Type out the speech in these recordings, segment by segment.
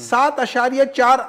7.4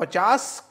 50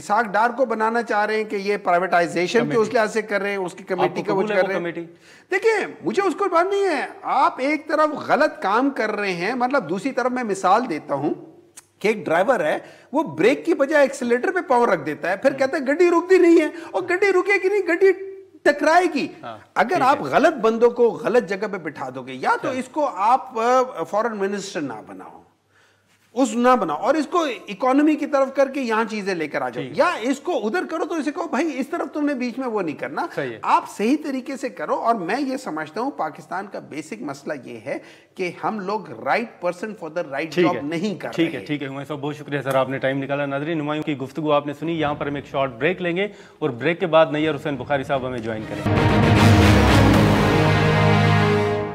اسحاق ڈار کو بنانا چاہ رہے ہیں کہ یہ پرائیویٹائزیشن کے اس لحاظ سے کر رہے ہیں, اس کی کمیٹی کا وہ کر رہے ہیں. دیکھیں مجھے اس کو بات نہیں ہے, آپ ایک طرف غلط کام کر رہے ہیں, مطلب دوسری طرف میں مثال دیتا ہوں کہ ایک ڈرائیور ہے, وہ بریک کی بجائے ایکسیلیٹر پہ پاؤں رکھ دیتا ہے, پھر کہتا ہے گڈی رکتی نہیں ہے, اور گڈی رکے گی نہیں, گڈی ٹکرائے گی. اگر آپ غلط بندوں کو غلط جگہ پہ بٹھا دو گے, یا تو اس کو آپ فورن منسٹر نہ بناؤ, اس نہ بناؤ, اور اس کو اکانومی کی طرف کر کے یہاں چیزیں لے کر آ جاؤ, یا اس کو ادھر کرو تو اسے کہو بھائی اس طرف تم نے بیچ میں وہ نہیں کرنا, آپ صحیح طریقے سے کرو. اور میں یہ سمجھتا ہوں پاکستان کا بیسک مسئلہ یہ ہے کہ ہم لوگ right person for the right job نہیں کر رہے ہیں. ٹھیک ہے ہمایوں صاحب, بہت شکریہ سر, آپ نے ٹائم نکالا. ناظرین, ہمایوں کی گفتگو آپ نے سنی. یہاں پر ہم ایک شارٹ بریک لیں گے اور بریک کے بعد نیّر حسین بخاری صاحب ہمیں جوائن کریں گے.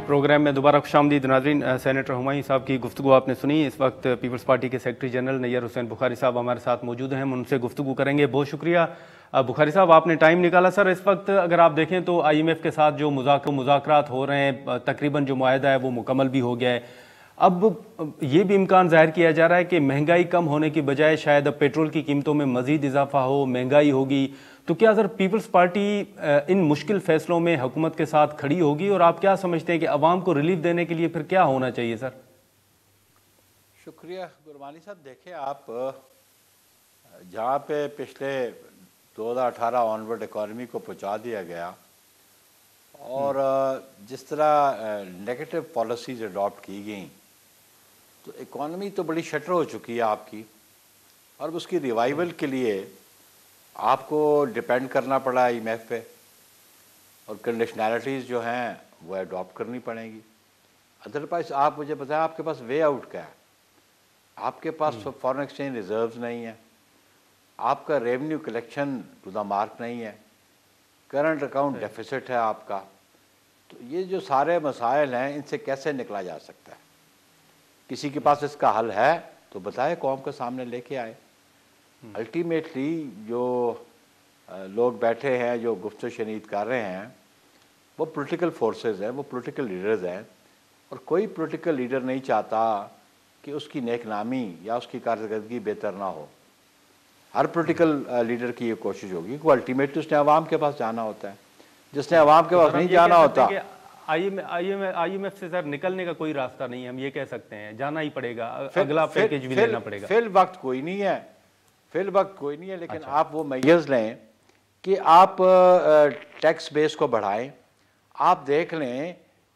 پروگرام میں دوبارہ خوش آمدید. ناظرین, سینیٹر ہمایوں صاحب کی گفتگو آپ نے سنی. اس وقت پیپلز پارٹی کے سیکرٹری جنرل نیّر حسین بخاری صاحب ہمارے ساتھ موجود ہیں, ہم ان سے گفتگو کریں گے. بہت شکریہ بخاری صاحب, آپ نے ٹائم نکالا. سر, اس وقت اگر آپ دیکھیں تو آئی ایم ایف کے ساتھ جو مذاکرات ہو رہے ہیں, تقریباً جو معاہدہ ہے وہ مکمل بھی ہو گیا ہے. اب یہ بھی امکان ظاہر کیا جا رہا ہے کہ مہنگائی کم ہونے کی بجائے شاید اب پیٹرول کی قیمتوں میں مزید اضافہ ہو, مہنگائی ہوگی. تو کیا سر پیپلز پارٹی ان مشکل فیصلوں میں حکومت کے ساتھ کھڑی ہوگی, اور آپ کیا سمجھتے ہیں کہ عوام کو ریلیف دینے کے لیے پھر کیا ہونا چاہیے سر؟ شکریہ گرمانی صاحب. دیکھیں آپ, جہاں پہ پچھلے 2018 آنورڈ اکانومی کو پہنچا دیا گیا, اور جس طرح نیگیٹو پالیسیز اڈاپٹ کی گئیں, تو اکانومی تو بڑی شٹر ہو چکی ہے آپ کی, اور اس کی ریوائیول کے لیے آپ کو ڈیپینڈ کرنا پڑا آئی ایم ایف پہ, اور کنڈیشنالٹیز جو ہیں وہ اڈاپٹ کرنی پڑیں گی. ادروائز آپ مجھے بتائیں آپ کے پاس وے آؤٹ کیا ہے؟ آپ کے پاس فارن ایکسچینج ریزروز نہیں ہیں, آپ کا revenue collection to the mark نہیں ہے, کرنٹ اکاؤنٹ ڈیفیسٹ ہے آپ کا. تو یہ جو سارے مسائل ہیں, ان سے کیسے نکلا جا سکتا ہے؟ کسی کے پاس اس کا حل ہے تو بتائے, قوم کے سامنے لے کے آئے. الٹیمیٹلی جو لوگ بیٹھے ہیں, جو گفت و شنید کر رہے ہیں, وہ پولیٹیکل فورسز ہیں, وہ پولیٹیکل لیڈرز ہیں, اور کوئی پولیٹیکل لیڈر نہیں چاہتا کہ اس کی نیک نامی یا اس کی کارکردگی بہتر نہ ہو. ہر پولیٹیکل لیڈر کی یہ کوشش ہوگی کہ الٹیمیٹلی اس نے عوام کے پاس جانا ہوتا ہے. جس نے عوام کے پاس نہیں جانا ہوتا, آئی ایم ایف سے سر نکلنے کا کوئی راستہ نہیں ہے, ہم یہ کہہ سکتے ہیں, جانا ہی پڑے گا, اگلا پیکیج بھی لینا پڑے گا. فی الوقت کوئی نہیں ہے, فی الوقت کوئی نہیں ہے, لیکن آپ وہ میئرز لیں کہ آپ ٹیکس بیس کو بڑھائیں. آپ دیکھ لیں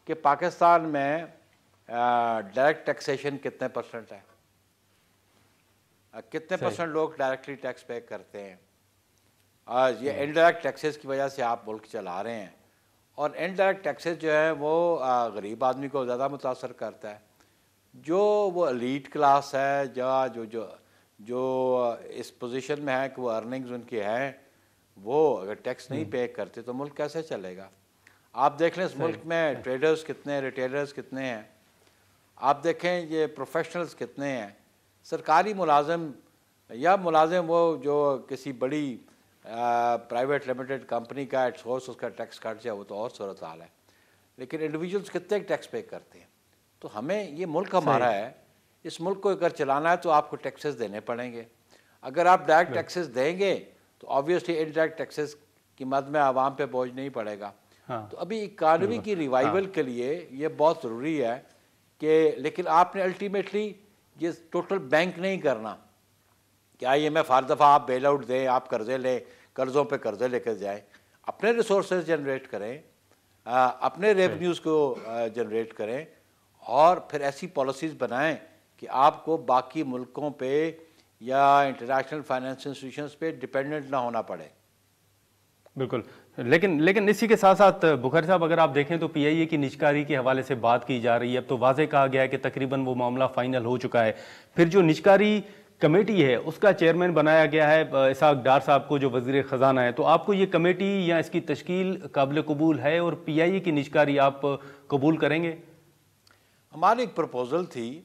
کہ پاکستان میں ڈائریکٹ ٹیکسیشن کتنے پرسنٹ ہے, کتنے پرسنٹ لوگ ڈائریکٹلی ٹیکس پے کرتے ہیں. آج یہ انڈائریکٹ ٹیکسز کی وجہ سے آپ ملک چلا رہے ہیں, اور انڈائریکٹ ٹیکسز جو ہے وہ غریب آدمی کو زیادہ متاثر کرتا ہے. جو وہ ایلیٹ کلاس ہے, جو اس پوزیشن میں ہے کہ وہ ارننگز ان کی ہیں, وہ اگر ٹیکس نہیں پے کرتے تو ملک کیسے چلے گا؟ آپ دیکھ لیں اس ملک میں ٹریڈرز کتنے ہیں, ریٹیلرز کتنے ہیں, آپ دیکھیں یہ پروفیشنلز کتنے ہیں. سرکاری ملازم یا ملازم وہ جو کسی بڑی پرائیویٹ لمیٹڈ کمپنی کا ایٹ سورس اس کا ٹیکس کٹ جائے, وہ تو اور صورتحال ہے, لیکن انڈیویجولز کتنے ٹیکس پے کرتے ہیں. تو ہمیں یہ ملک ہمارا ہے, اس ملک کو اگر چلانا ہے تو آپ کو ٹیکسز دینے پڑیں گے. اگر آپ ڈائریکٹ ٹیکسز دیں گے تو آبویسلی انڈائریکٹ ٹیکسز کی مد میں عوام پہ بوجھ نہیں پڑے گا. تو ابھی اکانومی کی ریوائیول کے لیے یہ بہت ضروری ہے کہ, لیکن آپ نے الٹیمیٹلی یہ ٹوٹل بینک نہیں کرنا کہ آئی ایم ایف ہر دفعہ آپ بیل آؤٹ دیں, آپ قرضے لیں, قرضوں پہ قرضے لے کر جائیں. اپنے ریسورسز جنریٹ کریں, اپنے ریونیوز کو جنریٹ کریں, اور پھر ایسی پالیسیز بنائیں کہ آپ کو باقی ملکوں پہ یا انٹرنیشنل فائنینس انسٹیٹیوشنز پہ ڈپینڈنٹ نہ ہونا پڑے. بالکل, لیکن اسی کے ساتھ ساتھ بخاری صاحب اگر آپ دیکھیں تو پی آئی اے کی نجکاری کے حوالے سے بات کی جا رہی ہے. اب تو واضح کہا گیا ہے کہ تقریباً وہ معاملہ فائنل ہو چکا ہے. پھر جو نجکاری کمیٹی ہے اس کا چیئرمین بنایا گیا ہے اسحاق ڈار صاحب کو, جو وزیر خزانہ ہے. تو آپ کو یہ کمیٹی یا اس کی تشکیل قابل قبول ہے, اور پی آئی اے کی نجکاری آپ قبول کریں گے؟ ہماری ایک پروپوزل تھی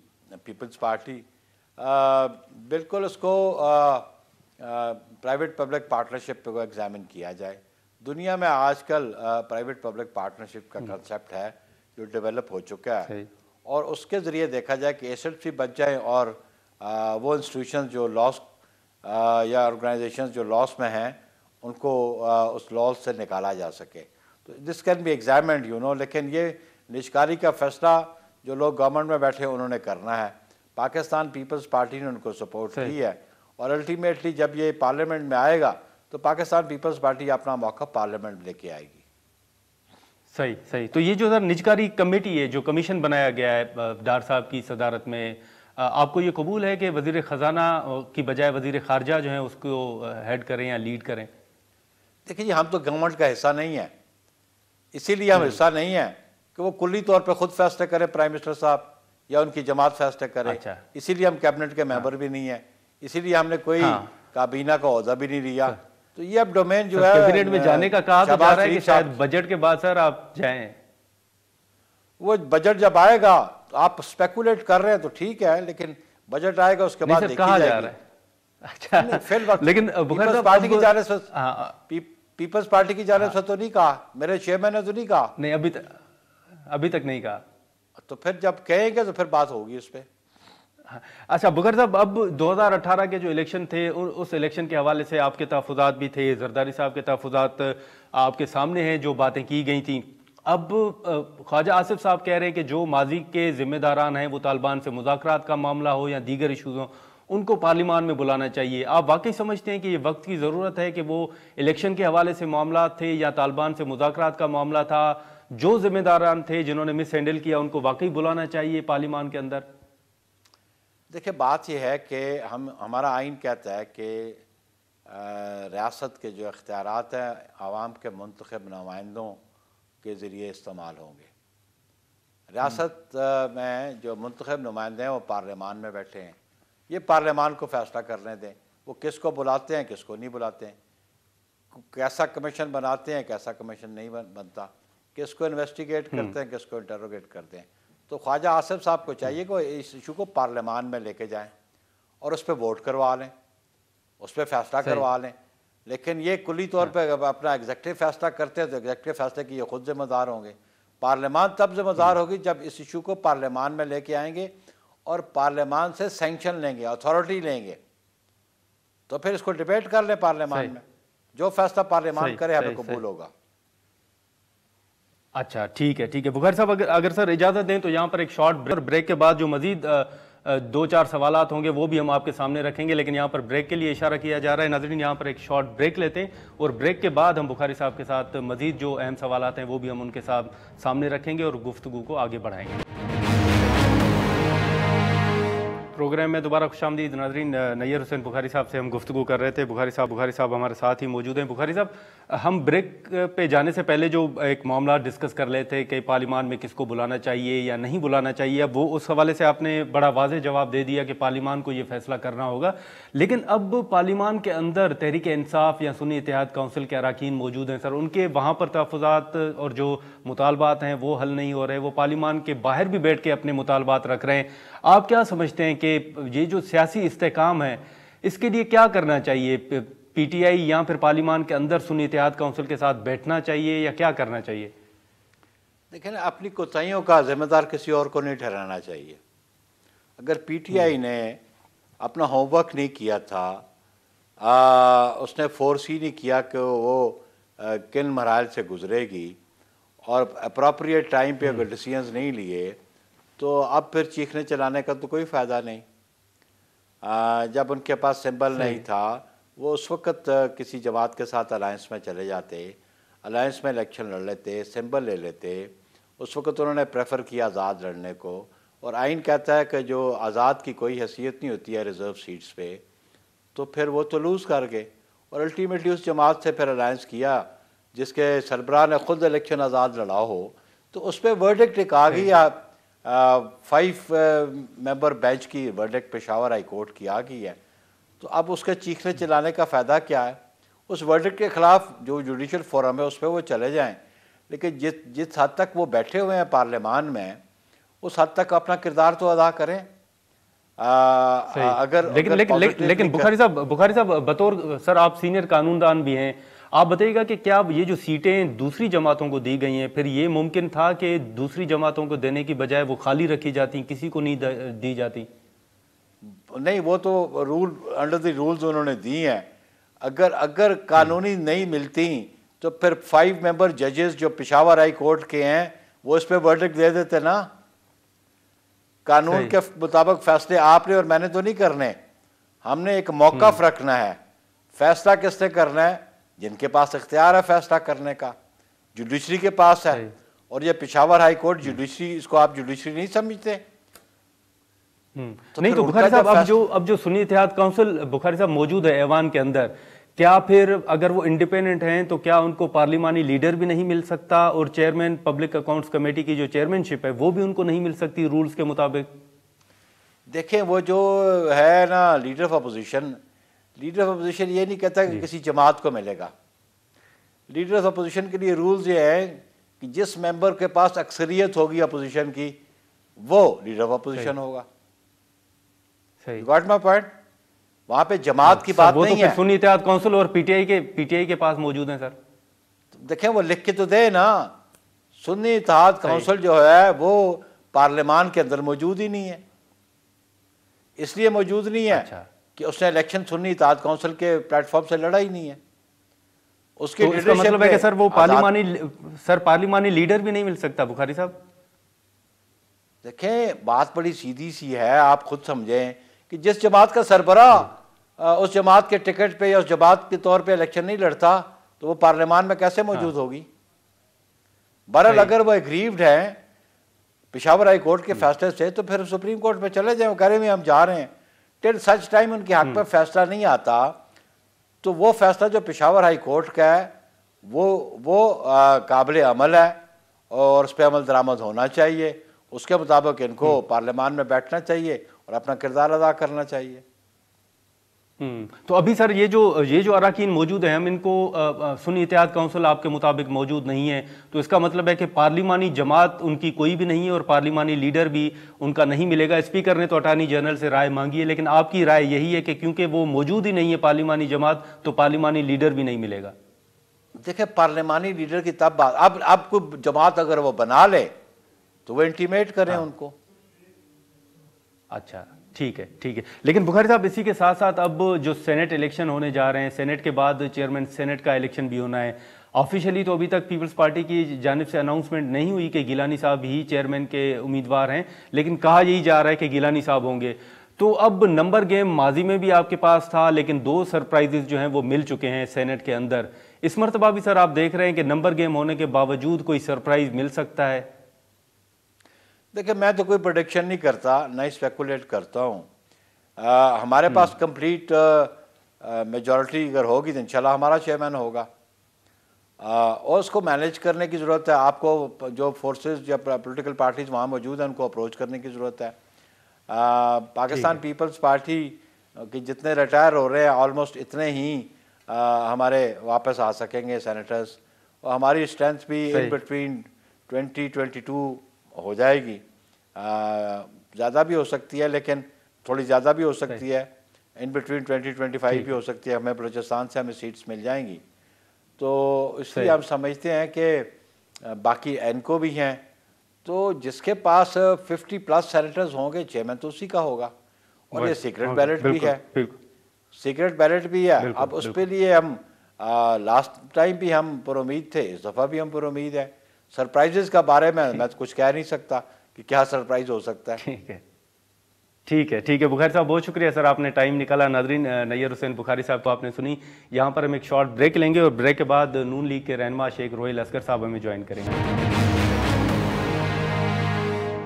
پیپلز پارٹی, بالکل اس کو پرائیویٹ پبلک پارٹنرشپ کو ایگزامن کیا جائے. دنیا میں آج کل پرائیویٹ پبلک پارٹنرشپ کا کنسیپٹ ہے جو ڈیولپ ہو چکا ہے, اور اس کے ذریعے دیکھا جائے کہ ایسٹس بھی بچ جائیں, اور وہ انسٹیٹیوشن جو لاس یا آرگنائزیشنز جو لاس میں ہیں ان کو اس لاس سے نکالا جا سکے. تو دس کین بی ایگزامنڈ لیکن یہ نجکاری کا فیصلہ جو لوگ گورنمنٹ میں بیٹھے انہوں نے کرنا ہے. پاکستان پیپلز پارٹی نے ان کو سپورٹ کی ہے اور الٹیمیٹلی جب یہ پارلیمنٹ میں آئے گا تو پاکستان پیپلز پارٹی اپنا موقف پارلیمنٹ میں لے کے آئے گی. صحیح. تو یہ جو سر نجکاری کمیٹی ہے جو کمیشن بنایا گیا ہے ڈار صاحب کی صدارت میں، آپ کو یہ قبول ہے کہ وزیر خزانہ کی بجائے وزیر خارجہ جو ہیں اس کو ہیڈ کریں یا لیڈ کریں؟ دیکھیں ہم تو گورنمنٹ کا حصہ نہیں ہیں، اسی لیے ہم حصہ نہیں ہیں کہ وہ کلی طور پہ خود فیصلے کریں پرائم منسٹر صاحب یا ان کی جماعت فیصلے کرے. اسی لیے ہم کیبنٹ کے ممبر بھی نہیں ہیں، اسی لیے ہم نے کوئی کابینہ کا عہدہ بھی نہیں لیا. تو یہ اب ڈومین جو ہے کیبنٹ میں جانے کا کہا تو جا رہا ہے کہ شاید بجٹ کے بعد سر آپ جائیں. وہ بجٹ جب آئے گا تو آپ اسپیکولیٹ کر رہے ہیں تو ٹھیک ہے، لیکن بجٹ آئے گا اس کے بعد دیکھی جائے گی. اچھا لیکن پارٹی کی جانب سے پیپلز پارٹی کی جانب سے تو نہیں کہا، میرے چیئرمین نے تو نہیں کہا. نہیں ابھی تک نہیں کہا. تو پھر جب کہیں گے تو پھر بات ہوگی اس پہ. اچھا بکر صاحب، اب 2018 کے جو الیکشن تھے اس الیکشن کے حوالے سے آپ کے تحفظات بھی تھے، زرداری صاحب کے تحفظات آپ کے سامنے ہیں جو باتیں کی گئی تھیں. اب خواجہ آصف صاحب کہہ رہے ہیں کہ جو ماضی کے ذمہ داران ہیں وہ طالبان سے مذاکرات کا معاملہ ہو یا دیگر ایشوز ہوں ان کو پارلیمان میں بلانا چاہیے. آپ واقعی سمجھتے ہیں کہ یہ وقت کی ضرورت ہے کہ وہ الیکشن کے حوالے سے معاملات تھے یا طالبان سے مذاکرات کا معاملہ تھا، جو ذمہ داران تھے جنہوں نے مس ہینڈل کیا ان کو واقعی بلانا چاہیے پارلیمان کے اندر؟ دیکھیں بات یہ ہے کہ ہمارا آئین کہتا ہے کہ ریاست کے جو اختیارات ہیں عوام کے منتخب نمائندوں کے ذریعے استعمال ہوں گے. ریاست میں جو منتخب نمائندے ہیں وہ پارلیمان میں بیٹھے ہیں، یہ پارلیمان کو فیصلہ کرنے دیں وہ کس کو بلاتے ہیں کس کو نہیں بلاتے ہیں، کیسا کمیشن بناتے ہیں کیسا کمیشن نہیں بنتا، کس کو انویسٹیگیٹ کرتے ہیں کس کو انٹروگیٹ کرتے ہیں. تو خواجہ آصف صاحب کو چاہیے کہ اس ایشو کو پارلیمان میں لے کے جائیں اور اس پہ ووٹ کروا لیں، اس پہ فیصلہ کروا لیں. لیکن یہ کلی طور پہ اپنا ایگزیکٹو فیصلہ کرتے ہیں تو ایگزیکٹو فیصلے کی یہ خود ذمہ دار ہوں گے. پارلیمان تب ذمہ دار ہوگی جب اس ایشو کو پارلیمان میں لے کے آئیں گے اور پارلیمان سے سینکشن لیں گے، اتھارٹی لیں گے، تو پھر اس کو ڈیبیٹ کر لیں پارلیمان میں، جو فیصلہ پارلیمان کرے ہمیں قبول ہوگا. اچھا ٹھیک ہے. بخاری صاحب اگر سر اجازت دیں تو یہاں پر ایک شارٹ بریک کے بعد جو مزید 2-4 سوالات ہوں گے وہ بھی ہم آپ کے سامنے رکھیں گے، لیکن یہاں پر بریک کے لیے اشارہ کیا جا رہا ہے. ناظرین یہاں پر ایک شارٹ بریک لیتے ہیں اور بریک کے بعد ہم بخاری صاحب کے ساتھ مزید جو اہم سوالات ہیں وہ بھی ہم ان کے ساتھ سامنے رکھیں گے اور گفتگو کو آگے بڑھائیں گے. پروگرام میں دوبارہ خوش آمدید. ناظرین نیّر حسین بخاری صاحب سے ہم گفتگو کر رہے تھے. بخاری صاحب ہمارے ساتھ ہی موجود ہیں. بخاری صاحب، ہم بریک پہ جانے سے پہلے جو ایک معاملہ ڈسکس کر رہے تھے کہ پارلیمان میں کس کو بلانا چاہیے یا نہیں بلانا چاہیے، اب وہ اس حوالے سے آپ نے بڑا واضح جواب دے دیا کہ پارلیمان کو یہ فیصلہ کرنا ہوگا. لیکن اب پارلیمان کے اندر تحریک انصاف یا سنی اتحاد کونسل کے اراکین موجود ہیں سر، ان کے وہاں پر تحفظات اور جو مطالبات ہیں وہ حل نہیں ہو رہے، وہ پارلیمان کے باہر بھی بیٹھ کے اپنے مطالبات رکھ رہے ہیں. آپ کیا سمجھتے ہیں کہ یہ جو سیاسی استحکام ہے اس کے لیے کیا کرنا چاہیے؟ پی ٹی آئی یا پھر پارلیمان کے اندر سنی اتحاد کونسل کے ساتھ بیٹھنا چاہیے یا کیا کرنا چاہیے؟ دیکھیں اپنی کوتاہیوں کا ذمہ دار کسی اور کو نہیں ٹھہرانا چاہیے. اگر پی ٹی آئی نے اپنا ہوم ورک نہیں کیا تھا، اس نے فورس ہی نہیں کیا کہ وہ کن مراحل سے گزرے گی اور اپروپریٹ ٹائم پہ اگر ڈیسیژنز نہیں لیے تو اب پھر چیخنے چلانے کا تو کوئی فائدہ نہیں. جب ان کے پاس سمبل نہیں تھا وہ اس وقت کسی جماعت کے ساتھ الائنس میں چلے جاتے، الائنس میں الیکشن لڑ لیتے، سمبل لے لیتے. اس وقت انہوں نے پریفر کیا آزاد لڑنے کو، اور آئین کہتا ہے کہ جو آزاد کی کوئی حیثیت نہیں ہوتی ہے ریزرو سیٹس پہ، تو پھر وہ تو لوز کر گئے اور الٹیمیٹلی اس جماعت سے پھر الائنس کیا جس کے سربراہ نے خود الیکشن آزاد لڑا ہو. تو اس پہ ورڈکٹ ایک آ گئی، 5 ممبر بینچ کی ورڈکٹ پشاور ہائی کورٹ کی آ گئی ہے. تو اب اس کے چیخنے چلانے کا فائدہ کیا ہے؟ اس ورڈکٹ کے خلاف جو جوڈیشل فورم ہے اس پہ وہ چلے جائیں، لیکن جس حد تک وہ بیٹھے ہوئے ہیں پارلیمان میں اس حد تک اپنا کردار تو ادا کریں. لیکن بخاری صاحب بطور سر آپ سینئر قانون دان بھی ہیں، آپ بتائیے گا کہ کیا یہ جو سیٹیں دوسری جماعتوں کو دی گئی ہیں پھر یہ ممکن تھا کہ دوسری جماعتوں کو دینے کی بجائے وہ خالی رکھی جاتی، کسی کو نہیں دی جاتی؟ نہیں وہ تو رول انڈر دی رولز انہوں نے دی ہیں. اگر قانونی نہیں ملتی تو پھر 5 ممبر ججز جو پشاور ہائی کورٹ کے ہیں وہ اس پہ ورڈکٹ دے دیتے نا. قانون کے مطابق فیصلے آپ نے اور میں نے تو نہیں کرنے, ہم نے ایک موقف رکھنا ہے. فیصلہ کس نے کرنا ہے؟ جن کے پاس اختیار ہے فیصلہ کرنے کا, جوڈیشری کے پاس ہے. اور یہ پشاور ہائی کورٹ جوڈیشری, اس کو آپ جوڈیشری نہیں سمجھتے؟ نہیں تو بخاری صاحب اب جو سنی اتحاد کونسل بخاری صاحب موجود ہے ایوان کے اندر, کیا پھر اگر وہ انڈیپینڈنٹ ہیں تو کیا ان کو پارلیمانی لیڈر بھی نہیں مل سکتا, اور چیئرمین پبلک اکاؤنٹس کمیٹی کی جو چیئرمین شپ ہے وہ بھی ان کو نہیں مل سکتی رولز کے مطابق؟ دیکھیں وہ جو ہے نا لیڈر آف اپوزیشن یہ نہیں کہتا کہ کسی جماعت کو ملے گا. لیڈر آف اپوزیشن کے لیے رولز یہ ہیں کہ جس ممبر کے پاس اکثریت ہوگی اپوزیشن کی وہ لیڈر آف اپوزیشن ہوگا. Got my point? وہاں پہ جماعت کی بات نہیں ہے. سنی اتحاد کونسل اور پی ٹی آئی کے پاس موجود ہیں سر. دیکھیں وہ لکھ کے تو دے نا. سنی اتحاد کونسل جو ہے وہ پارلیمان کے اندر موجود ہی نہیں ہے. اس لیے موجود نہیں ہے کہ اس نے الیکشن سنی اتحاد کونسل کے پلیٹ فارم سے لڑا ہی نہیں ہے. اس کی مطلب ہے کہ سر وہ پارلیمانی لیڈر بھی نہیں مل سکتا بخاری صاحب؟ دیکھیں بات بڑی سیدھی سی ہے, آپ خود سمجھیں کہ جس جماعت کا سربراہ اس جماعت کے ٹکٹ پہ یا اس جماعت کے طور پہ الیکشن نہیں لڑتا تو وہ پارلیمان میں کیسے موجود ہوگی؟ بہرحال اگر وہ اگریوڈ ہیں پشاور ہائی کورٹ کے فیصلے سے تو پھر سپریم کورٹ میں چلے جائیں, وہ کہہ رہے ہیں ہم جا رہے ہیں. ٹل سچ ٹائم ان کے حق پہ فیصلہ نہیں آتا تو وہ فیصلہ جو پشاور ہائی کورٹ کا ہے وہ قابل عمل ہے اور اس پہ عمل درآمد ہونا چاہیے. اس کے مطابق ان کو پارلیمان میں بیٹھنا چاہیے اور اپنا کردار ادا کرنا چاہیے. تو ابھی سر یہ جو اراکین موجود ہیں, ہم ان کو سنی اتحاد کونسل آپ کے مطابق موجود نہیں ہے, تو اس کا مطلب ہے کہ پارلیمانی جماعت ان کی کوئی بھی نہیں ہے اور پارلیمانی لیڈر بھی ان کا نہیں ملے گا. اسپیکر نے تو اٹارنی جنرل سے رائے مانگی ہے, لیکن آپ کی رائے یہی ہے کہ کیونکہ وہ موجود ہی نہیں ہے پارلیمانی جماعت تو پارلیمانی لیڈر بھی نہیں ملے گا؟ دیکھیں پارلیمانی لیڈر کی تب بات, اب کوئی جماعت اگر وہ بنا لے تو وہ انٹیمیٹ کریں ان کو. اچھا ٹھیک ہے. لیکن بخاری صاحب اسی کے ساتھ ساتھ اب جو سینٹ الیکشن ہونے جا رہے ہیں, سینٹ کے بعد چیئرمین سینٹ کا الیکشن بھی ہونا ہے. آفیشلی تو ابھی تک پیپلز پارٹی کی جانب سے اناؤنسمنٹ نہیں ہوئی کہ گیلانی صاحب ہی چیئرمین کے امیدوار ہیں, لیکن کہا یہی جا رہا ہے کہ گیلانی صاحب ہوں گے. تو اب نمبر گیم ماضی میں بھی آپ کے پاس تھا, لیکن 2 سرپرائزز جو ہیں وہ مل چکے ہیں سینٹ کے اندر. اس مرتبہ بھی سر آپ دیکھ رہے ہیں کہ نمبر گیم ہونے کے باوجود کوئی سرپرائز مل سکتا ہے؟ دیکھیں میں تو کوئی پروڈکشن نہیں کرتا, نہ اسپیکولیٹ کرتا ہوں. ہمارے پاس کمپلیٹ میجورٹی اگر ہوگی تو انشاءاللہ ہمارا چیئرمین ہوگا, اور اس کو مینیج کرنے کی ضرورت ہے. آپ کو جو فورسز یا پولیٹیکل پارٹیز وہاں موجود ہیں ان کو اپروچ کرنے کی ضرورت ہے. پاکستان پیپلز پارٹی کے جتنے ریٹائر ہو رہے ہیں آلموسٹ اتنے ہی ہمارے واپس آ سکیں گے سینیٹرز, اور ہماری اسٹرینتھ بھی ان بٹوین 20-22 ہو جائے گی. زیادہ بھی ہو سکتی ہے, لیکن تھوڑی زیادہ بھی ہو سکتی ہے, ان بٹوین 20-25 بھی ہو سکتی ہے. ہمیں بلوچستان سے ہمیں سیٹس مل جائیں گی. تو اس لیے ہم سمجھتے ہیں کہ باقی این کو بھی ہیں, تو جس کے پاس 50+ سینیٹرز ہوں گے چیئرمین تو اسی کا ہوگا. اور یہ سیکرٹ بیلٹ بھی ہے, سیکرٹ بیلٹ بھی ہے. اب اس پہ لیے ہم لاسٹ ٹائم بھی ہم پر امید تھے, اس دفعہ بھی ہم پر امید ہے. سرپرائزز کا بارے میں تو کچھ کہہ نہیں سکتا کہ کیا سرپرائز ہو سکتا ہے. ٹھیک ہے بخاری صاحب, بہت شکریہ سر, آپ نے ٹائم نکالا. ناظرین, نیئر حسین بخاری صاحب کو آپ نے سنی. یہاں پر ہم ایک شارٹ بریک لیں گے اور بریک کے بعد نون لیگ کے رہنما شیخ روہیل اصغر صاحب ہمیں جوائن کریں گے.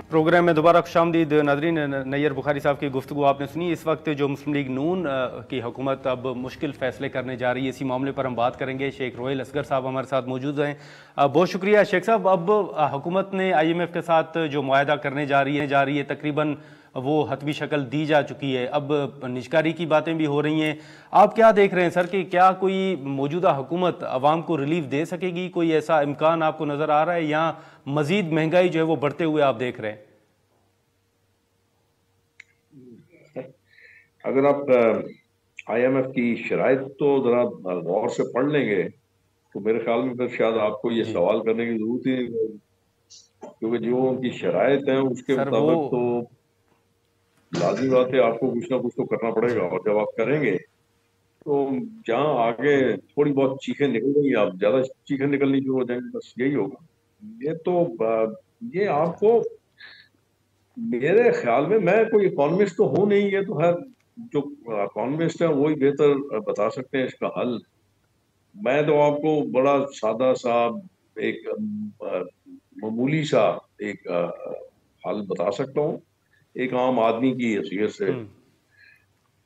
پروگرام میں دوبارہ خوش آمدید. ناظرین, نیئر بخاری صاحب کی گفتگو آپ نے سنی. اس وقت جو مسلم لیگ نون کی حکومت اب مشکل فیصلے کرنے جا رہی ہے, اسی معاملے پر ہم بات کریں گے. شیخ روہیل اصغر صاحب ہمارے ساتھ موجود ہیں. بہت شکریہ شیخ صاحب. اب حکومت نے IMF کے ساتھ جو معاہدہ کرنے جا رہی ہے تقریباً وہ حتمی شکل دی جا چکی ہے. اب نجکاری کی باتیں بھی ہو رہی ہیں. آپ کیا دیکھ رہے ہیں سر کہ کیا کوئی موجودہ حکومت عوام کو ریلیف دے سکے گی؟ کوئی ایسا امکان آپ کو نظر آ رہا ہے, یا مزید مہنگائی جو ہے وہ بڑھتے ہوئے آپ دیکھ رہے ہیں؟ اگر آپ IMF کی شرائط تو ذرا غور سے پڑھ لیں گے تو میرے خیال میں پھر شاید آپ کو یہ سوال کرنے کی ضرورت ہی نہیں, کیونکہ جو ان کی شرائط ہیں اس کے مطابق تو لازمی بات ہے آپ کو کچھ نہ کچھ تو کرنا پڑے گا، اور جب آپ کریں گے تو جہاں آگے تھوڑی بہت چیخیں نکل گئی، آپ زیادہ چیخیں نکلنی شروع ہو جائیں گی، بس یہی ہوگا. یہ تو یہ آپ کو میرے خیال میں کوئی اکانومسٹ تو ہوں نہیں، یہ تو خیر جو اکانومسٹ ہیں وہی بہتر بتا سکتے ہیں اس کا حل. میں تو آپ کو بڑا سادہ سا ایک معمولی سا ایک حل بتا سکتا ہوں ایک عام آدمی کی حیثیت سے.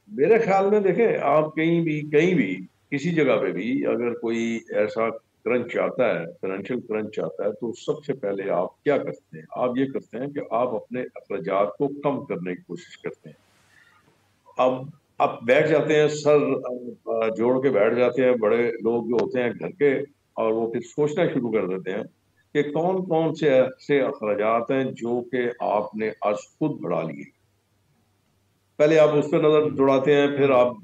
میرے خیال میں دیکھیں، آپ کہیں بھی کسی جگہ پہ بھی اگر کوئی ایسا کرنچ آتا ہے، فائنینشیل کرنچ آتا ہے، تو سب سے پہلے آپ کیا کرتے ہیں؟ آپ یہ کرتے ہیں کہ آپ اپنے اخراجات کو کم کرنے کی کوشش کرتے ہیں. اب آپ بیٹھ جاتے ہیں، سر جوڑ کے بیٹھ جاتے ہیں بڑے لوگ جو ہوتے ہیں گھر کے، اور وہ پھر سوچنا شروع کر دیتے ہیں کہ کون کون سے ایسے اخراجات ہیں جو کہ آپ نے آج خود بڑھا لیے. پہلے آپ اس پہ نظر دوڑاتے ہیں، پھر آپ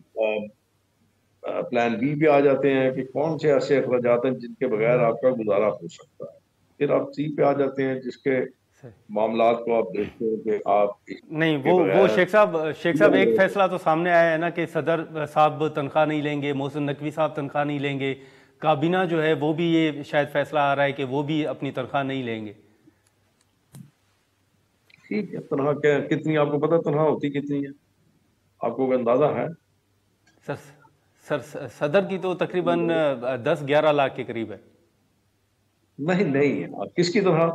پلان بی پہ آ جاتے ہیں کہ کون سے ایسے اخراجات ہیں جن کے بغیر آپ کا گزارا ہو سکتا ہے. پھر آپ سی پہ آ جاتے ہیں جس کے معاملات کو آپ دیکھتے ہیں کہ آپ نہیں، وہ شیخ صاحب ایک فیصلہ تو سامنے آیا ہے نا کہ صدر صاحب تنخواہ نہیں لیں گے، محسن نقوی صاحب تنخواہ نہیں لیں گے، کابینہ جو ہے وہ بھی یہ شاید فیصلہ آ رہا ہے کہ وہ بھی اپنی تنخواہ نہیں لیں گے. ٹھیک ہے، تنخواہ کتنی آپ کو پتا تنخواہ ہوتی کتنی ہے؟ آپ کو کوئی اندازہ ہے؟ سر صدر کی تو تقریباً 10-11 لاکھ کے قریب ہے. نہیں، کس کی تنخواہ؟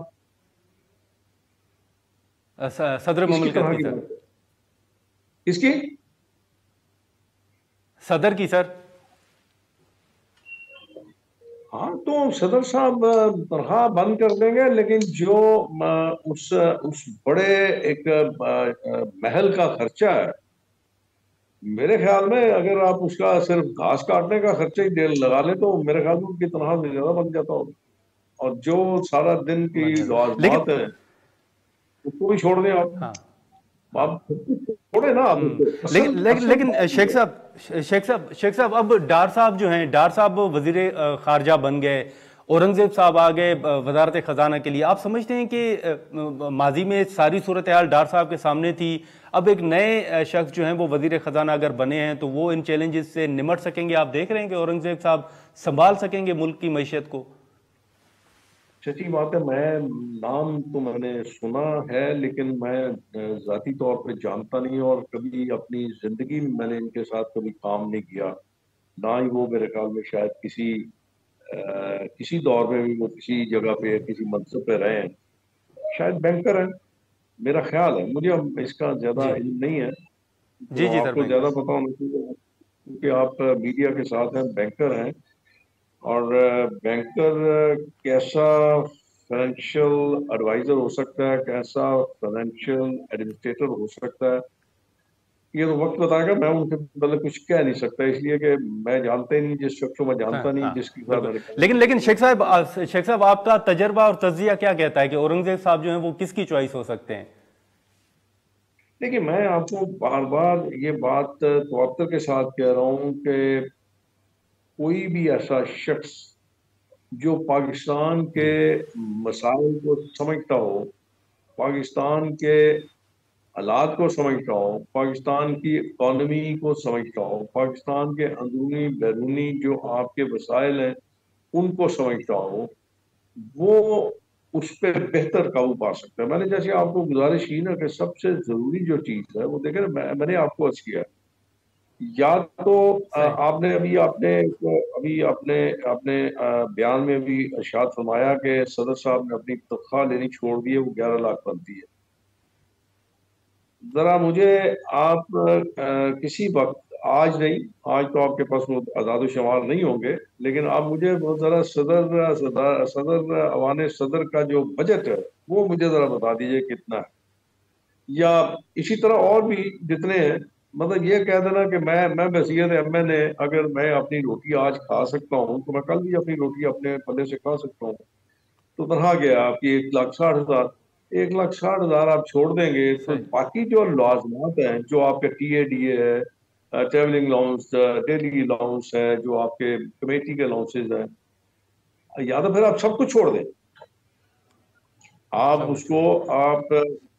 صدر کس کی مملکت تنخواہ کی کی سر. بات ہے؟ کس کی؟ صدر کی سر. ہاں تو صدر صاحب تنخواہ بند کر دیں گے، لیکن جو اس بڑے ایک محل کا خرچہ ہے، میرے خیال میں اگر آپ اس کا صرف گھاس کاٹنے کا خرچہ ہی لگا لیں تو میرے خیال میں ان کی تنخواہ سے زیادہ بن جاتا ہوگا. اور جو سارا دن کی لیکن لوازمات ہیں اس کو بھی چھوڑ دیں ہاں آپ چھوڑیں نا آپ اس کو. لیکن شیخ صاحب اب ڈار صاحب جو ہیں، ڈار صاحب وزیر خارجہ بن گئے، اورنگزیب صاحب آ گئے وزارت خزانہ کے لیے. آپ سمجھتے ہیں کہ ماضی میں ساری صورتحال ڈار صاحب کے سامنے تھی، اب ایک نئے شخص جو ہیں وہ وزیر خزانہ اگر بنے ہیں تو وہ ان چیلنجز سے نمٹ سکیں گے؟ آپ دیکھ رہے ہیں کہ اورنگزیب صاحب سنبھال سکیں گے ملک کی معیشت کو؟ سچی بات ہے، نام تو میں نے سنا ہے لیکن میں ذاتی طور پہ جانتا نہیں، اور کبھی اپنی زندگی میں میں نے ان کے ساتھ کبھی کام نہیں کیا، نہ ہی وہ میرے خیال میں شاید کسی دور میں بھی وہ کسی جگہ پہ کسی منصب پہ رہے ہیں. شاید بینکر ہیں میرا خیال ہے، مجھے اب اس کا زیادہ جی علم نہیں ہے. جی تو جی آپ سر، کو بینکر. زیادہ پتا ہونا چاہیے کیونکہ آپ میڈیا کے ساتھ ہیں. بینکر ہیں، اور بینکر کیسا فائنینشیل ایڈوائزر ہو سکتا ہے، کیسا فائنینشیل ایڈمنسٹریٹر ہو سکتا ہے، یہ تو وقت بتائے گا. میں ان کے مطلب کچھ کہہ نہیں سکتا، اس لیے کہ میں جانتا ہی نہیں جس شخص کو میں جانتا نہیں ہاں جس کے ساتھ بالکل. میں نے کام لیکن کیا. شیخ صاحب آپ کا تجربہ اور تجزیہ کیا کہتا ہے کہ اورنگزیب صاحب جو ہیں وہ کس کی چوائس ہو سکتے ہیں؟ دیکھیے، میں آپ کو بار بار یہ بات تواتر کے ساتھ کہہ رہا ہوں کہ کوئی بھی ایسا شخص جو پاکستان کے مسائل کو سمجھتا ہو، پاکستان کے حالات کو سمجھتا ہو، پاکستان کی اکانومی کو سمجھتا ہو، پاکستان کے اندرونی بیرونی جو آپ کے وسائل ہیں ان کو سمجھتا ہو، وہ اس پہ بہتر قابو پا سکتا ہے. میں نے جیسے آپ کو گزارش کی نا کہ سب سے ضروری جو چیز ہے وہ دیکھیں نا، میں نے آپ کو عرض کیا یا تو صحیح. آپ نے اپنے بیان میں بھی ارشاد فرمایا کہ صدر صاحب نے اپنی تنخواہ لینی چھوڑ دی ہے، وہ 11 لاکھ بنتی ہے. ذرا مجھے آپ کسی وقت، آج نہیں، آج تو آپ کے پاس وہ اعداد و شمار نہیں ہوں گے، لیکن آپ مجھے وہ ذرا صدر اوان صدر کا جو بجٹ ہے وہ مجھے ذرا بتا دیجئے کتنا ہے. یا اسی طرح اور بھی جتنے ہیں، مطلب یہ کہہ دینا کہ میں بحیثیت ایم این اے اگر میں اپنی روٹی آج کھا سکتا ہوں تو میں کل بھی اپنی روٹی اپنے پلے سے کھا سکتا ہوں. تو تنخواہ گیا آپ کی 1,60,000. 1,60,000 آپ چھوڑ دیں گے تو صحیح. باقی جو لوازمات ہیں، جو آپ کے ٹی اے ڈی اے ہے، ٹریولنگ الاؤنس، ڈیلی الاؤنس ہے، جو آپ کے کمیٹی کے الاؤنسز ہیں، یا تو پھر آپ سب کچھ چھوڑ دیں. آپ اس کو